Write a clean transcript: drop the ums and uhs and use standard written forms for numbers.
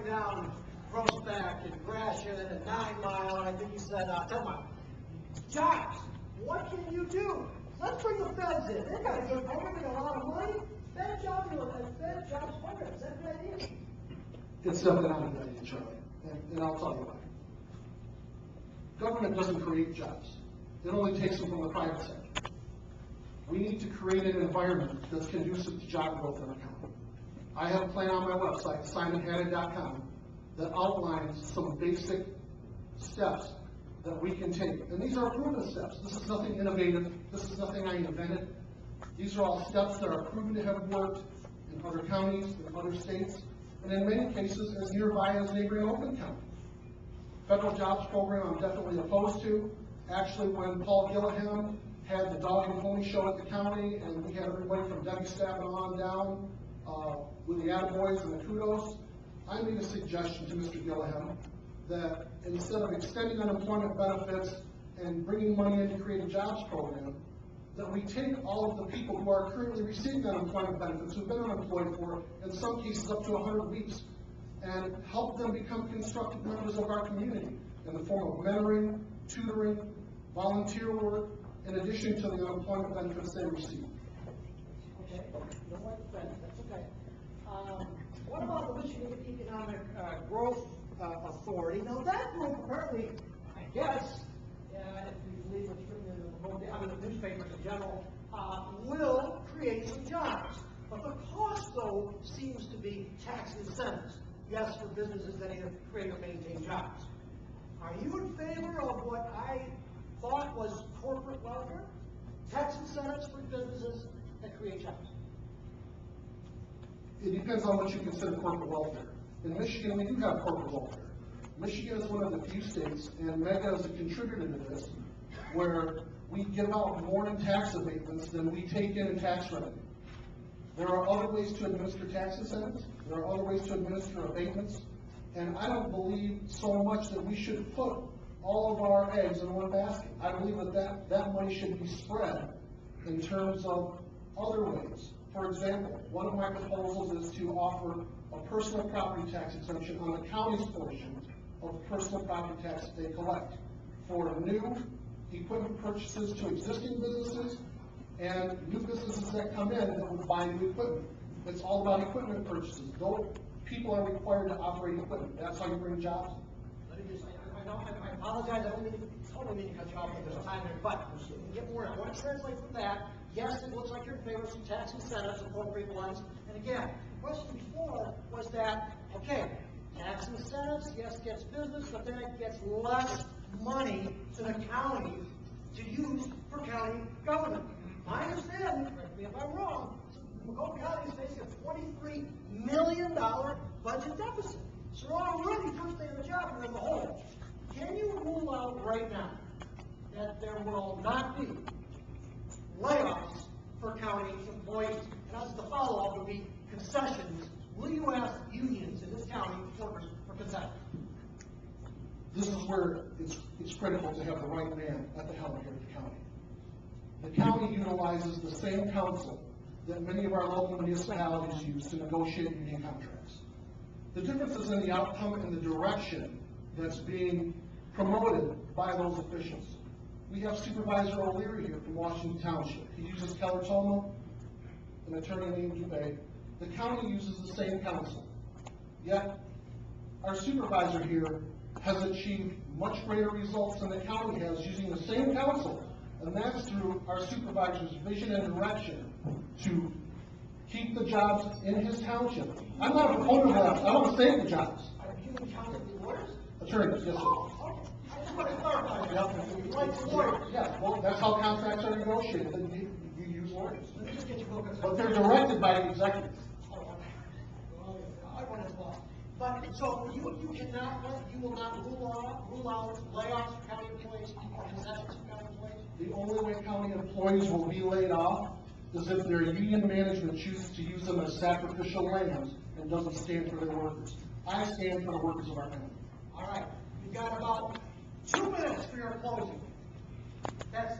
driving down Grossback and Gratiot and 9 Mile, and I think he said 10 Mile. Jobs, what can you do? Let's bring the feds in. They've got a good program, they got a lot of money. Fed jobs program, is that a good idea? It's definitely not a good idea, Charlie, and I'll tell you why. Government doesn't create jobs. It only takes them from the private sector. We need to create an environment that's conducive to job growth in our county. I have a plan on my website, simonhaddad.com, that outlines some basic steps that we can take. And these are proven steps. This is nothing innovative. This is nothing I invented. These are all steps that are proven to have worked in other counties, in other states, and in many cases as nearby as neighboring Oakland County. Federal jobs program I'm definitely opposed to. Actually, when Paul Gilliam had the dog and pony show at the county, and we had everybody from Debbie Stappen on down with the attaboys and the kudos, I made a suggestion to Mr. Gilliam that instead of extending unemployment benefits and bringing money in to create a jobs program, that we take all of the people who are currently receiving unemployment benefits, who've been unemployed for, in some cases, up to 100 weeks, and help them become constructive members of our community in the form of mentoring, tutoring, volunteer work, in addition to the unemployment benefits they receive. Okay, don't like the benefits, that's okay. What about the Michigan Economic Growth Authority? Now that group apparently, I guess, if you believe what's written in the newspapers in general, will create some jobs. But the cost, though, seems to be tax incentives. Yes, for businesses that either create or maintain jobs. Are you in favor of what I thought was corporate welfare? Tax incentives for businesses that create jobs? It depends on what you consider corporate welfare. In Michigan, we do have corporate welfare. Michigan is one of the few states, and MEGA is a contributor to this, where we give out more in tax abatements than we take in tax revenue. There are other ways to administer tax incentives. There are other ways to administer abatements. And I don't believe so much that we should put all of our eggs in one basket. I believe that money should be spread in terms of other ways. For example, one of my proposals is to offer a personal property tax exemption on the county's portion of personal property tax that they collect for new equipment purchases to existing businesses and new businesses that come in that would buy new equipment. It's all about equipment purchases. Those people are required to operate equipment. That's how you bring jobs. Let me just, I apologize, I totally mean to cut you off, but there's a time there, but get more. I want to translate from that. Yes, it looks like you're in favor of some tax incentives, appropriate ones. And again, the question before was that, okay, tax incentives, yes, gets business, but then it gets less money to the county to use for county government. My understanding, correct me if I'm wrong, Macomb County is facing a $23 million budget deficit. So we're already first day of the job, we're in the hole. Can you rule out right now that there will not be layoffs for county employees? And as the follow-up would be concessions. Will you ask unions in this county workers for concessions? This is where it's critical to have the right man at the helm here at the county. The county utilizes the same counsel that many of our local municipalities use to negotiate union contracts. The difference is in the outcome and the direction that's being promoted by those officials. We have Supervisor O'Leary here from Washington Township. He uses Keller Toma, an attorney named Dubé. The county uses the same counsel. Yet, our supervisor here has achieved much greater results than the county has using the same counsel, and that's through our supervisor's vision and direction to keep the jobs in his township. I'm not a proponent of that. I want to save the jobs. Are you counting the lawyers? Attorneys, yes, sir. Oh, okay. I just want to clarify. You like the lawyers? Yeah, well, that's how contracts are negotiated. You use lawyers. Let me just get you focused. But they're directed by the executives. I want to law. But so you will not rule out layoffs for county employees or concessions for county employees? The only way county employees will be laid off is if their union management chooses to use them as sacrificial lambs and doesn't stand for their workers. I stand for the workers of our county. All right. You've got about 2 minutes for your closing. That's